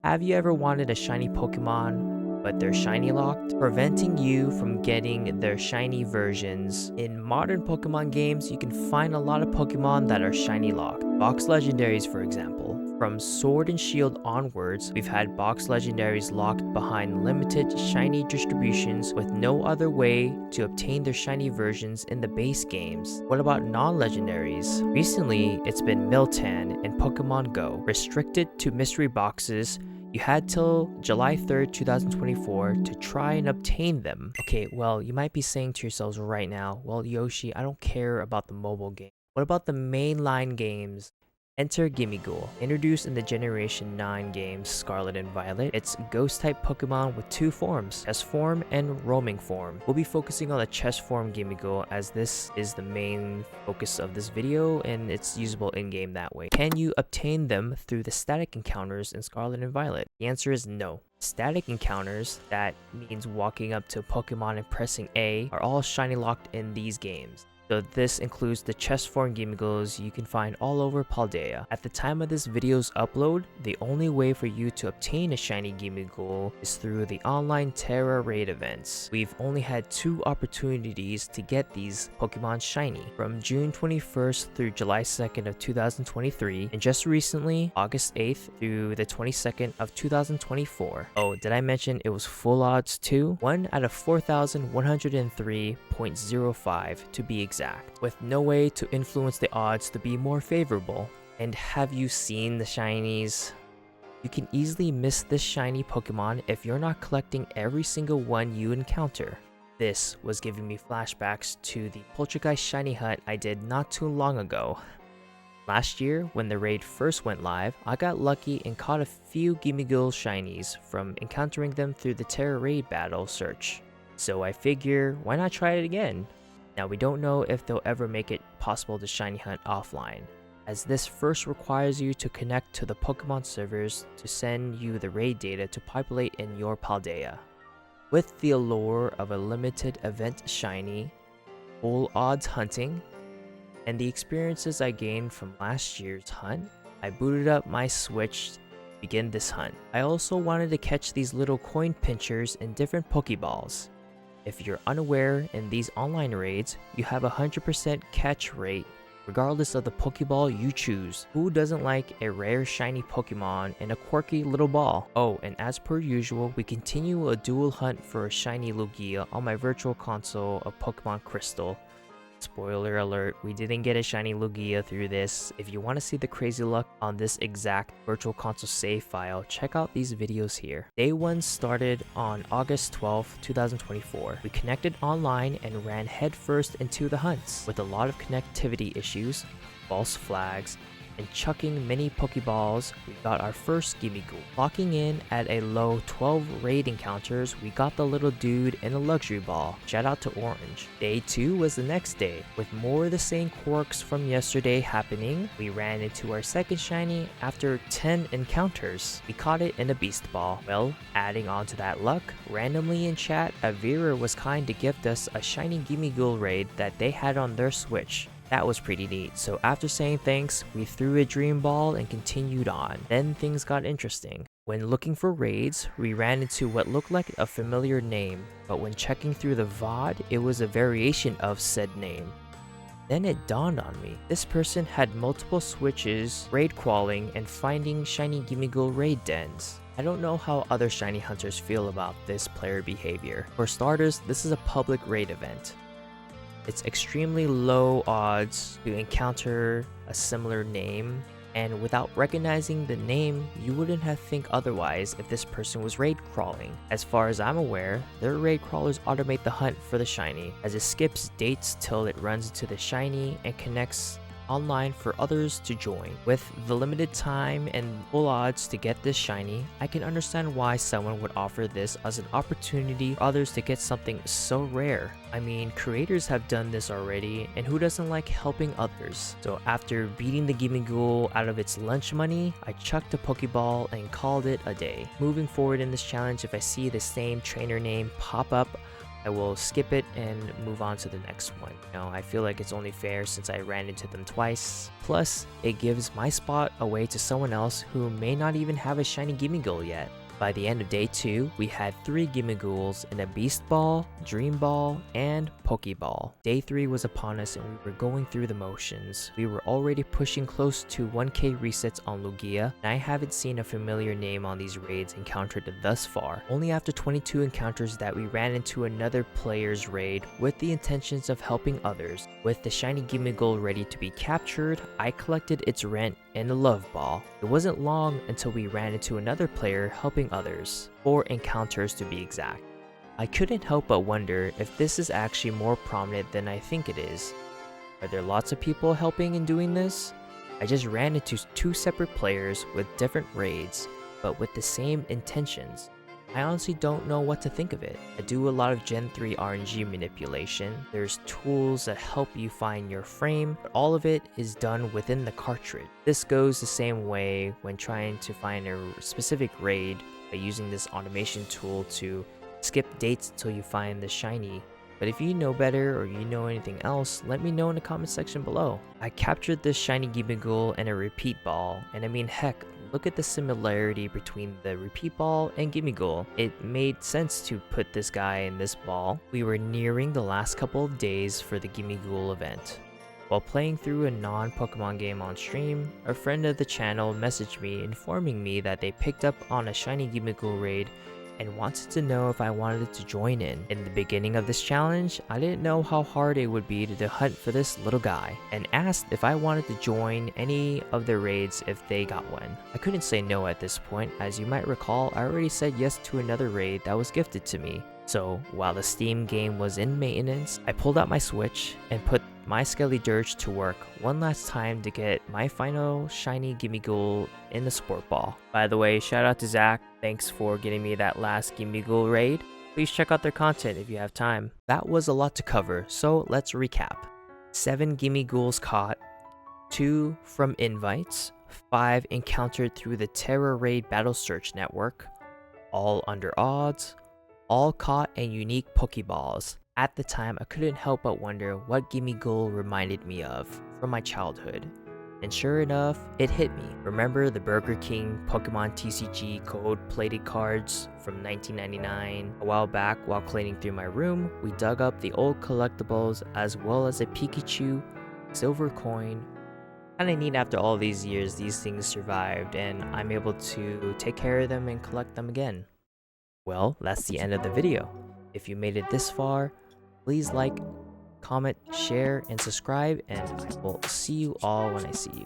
Have you ever wanted a shiny Pokemon, but they're shiny locked, preventing you from getting their shiny versions? In modern Pokemon games, you can find a lot of Pokemon that are shiny locked. Box legendaries, for example. From Sword and Shield onwards, we've had box legendaries locked behind limited shiny distributions with no other way to obtain their shiny versions in the base games. What about non-legendaries? Recently, it's been Miltank and Pokemon Go, restricted to mystery boxes. You had till July 3rd, 2024 to try and obtain them. Okay, well, you might be saying to yourselves right now, well, Yoshi, I don't care about the mobile game. What about the mainline games? Enter Gimmigoul. Introduced in the Generation 9 games Scarlet and Violet, it's Ghost-type Pokemon with two forms, Chess form and Roaming form. We'll be focusing on the Chess form Gimmigoul as this is the main focus of this video and it's usable in-game that way. Can you obtain them through the static encounters in Scarlet and Violet? The answer is no. Static encounters, that means walking up to a Pokemon and pressing A, are all shiny locked in these games. So this includes the chess form Gimmigouls you can find all over Paldea. At the time of this video's upload, the only way for you to obtain a shiny Gimmigoul is through the online Tera raid events. We've only had 2 opportunities to get these Pokemon shiny, from June 21st through July 2nd of 2023, and just recently, August 8th through the 22nd of 2024. Oh, did I mention it was full odds too? 1 out of 4,103.05 to be exact, with no way to influence the odds to be more favorable. And have you seen the shinies? You can easily miss this shiny Pokemon if you're not collecting every single one you encounter. This was giving me flashbacks to the Poltergeist shiny hunt I did not too long ago. Last year, when the raid first went live, I got lucky and caught a few Gimmigoul shinies from encountering them through the Tera raid battle search. So I figure, why not try it again? Now, we don't know if they'll ever make it possible to shiny hunt offline, as this first requires you to connect to the Pokemon servers to send you the raid data to populate in your Paldea. With the allure of a limited event shiny, full odds hunting, and the experiences I gained from last year's hunt, I booted up my Switch to begin this hunt. I also wanted to catch these little coin pinchers in different Pokeballs. If you're unaware, in these online raids, you have a 100% catch rate regardless of the Pokeball you choose. Who doesn't like a rare shiny Pokemon and a quirky little ball? Oh, and as per usual, we continue a dual hunt for a shiny Lugia on my virtual console of Pokemon Crystal. Spoiler alert, we didn't get a shiny Lugia through this. If you want to see the crazy luck on this exact virtual console save file, check out these videos here. Day 1 started on August 12th, 2024. We connected online and ran headfirst into the hunts. With a lot of connectivity issues, false flags, and chucking many Pokeballs, we got our first Gimmigoul. Locking in at a low 12 raid encounters, we got the little dude in a luxury ball. Shout out to Orange. Day 2 was the next day. With more of the same quirks from yesterday happening, we ran into our second shiny after 10 encounters. We caught it in a beast ball. Well, adding on to that luck, randomly in chat, Avira was kind to gift us a shiny Gimmigoul raid that they had on their Switch. That was pretty neat, so after saying thanks, we threw a dream ball and continued on. Then things got interesting. When looking for raids, we ran into what looked like a familiar name, but when checking through the VOD, it was a variation of said name. Then it dawned on me, this person had multiple switches, raid crawling, and finding shiny Gimmigoul raid dens. I don't know how other shiny hunters feel about this player behavior. For starters, this is a public raid event. It's extremely low odds to encounter a similar name, and without recognizing the name, you wouldn't have think otherwise if this person was raid crawling. As far as I'm aware, their raid crawlers automate the hunt for the shiny, as it skips dates till it runs into the shiny and connects online for others to join. With the limited time and full odds to get this shiny, I can understand why someone would offer this as an opportunity for others to get something so rare. I mean, creators have done this already, and who doesn't like helping others? So after beating the Gimmigoul out of its lunch money, I chucked a Pokeball and called it a day. Moving forward in this challenge, if I see the same trainer name pop up I will skip it and move on to the next one. You know, I feel like it's only fair since I ran into them twice. Plus, it gives my spot away to someone else who may not even have a shiny Gimmigoul yet. By the end of day 2, we had 3 Gimmigouls in a Beast Ball, Dream Ball, and Pokeball. Day 3 was upon us and we were going through the motions. We were already pushing close to 1k resets on Lugia, and I haven't seen a familiar name on these raids encountered thus far. Only after 22 encounters that we ran into another player's raid with the intentions of helping others. With the shiny Gimmigoul ready to be captured, I collected its rent in a love ball. It wasn't long until we ran into another player helping others, 4 encounters to be exact. I couldn't help but wonder if this is actually more prominent than I think it is. Are there lots of people helping and doing this? I just ran into 2 separate players with different raids, but with the same intentions. I honestly don't know what to think of it. I do a lot of Gen 3 RNG manipulation. There's tools that help you find your frame, but all of it is done within the cartridge. This goes the same way when trying to find a specific raid by using this automation tool to skip dates until you find the shiny. But if you know better or you know anything else, let me know in the comment section below. I captured this shiny Gimmigoul in a repeat ball, and I mean heck, look at the similarity between the repeat ball and Gimmigoul. It made sense to put this guy in this ball. We were nearing the last couple of days for the Gimmigoul event. While playing through a non-Pokemon game on stream, a friend of the channel messaged me informing me that they picked up on a shiny Gimmigoul raid and wanted to know if I wanted to join in. In the beginning of this challenge, I didn't know how hard it would be to hunt for this little guy, and asked if I wanted to join any of their raids if they got one. I couldn't say no at this point, as you might recall, I already said yes to another raid that was gifted to me. So while the Steam game was in maintenance, I pulled out my Switch and put my Skelly Dirge to work one last time to get my final shiny Gimmigoul in the sport ball. By the way, shout out to Zach, thanks for getting me that last Gimmigoul raid. Please check out their content if you have time. That was a lot to cover, so let's recap. 7 Gimmigouls caught, 2 from invites, 5 encountered through the Tera raid battle search network, all under odds, all caught and unique Pokeballs. At the time, I couldn't help but wonder what Gimmigoul reminded me of from my childhood. And sure enough, it hit me. Remember the Burger King Pokemon TCG gold-plated cards from 1999? A while back, while cleaning through my room, we dug up the old collectibles as well as a Pikachu, silver coin. Kinda neat after all these years, these things survived and I'm able to take care of them and collect them again. Well, that's the end of the video. If you made it this far, please like, comment, share, and subscribe, and I will see you all when I see you.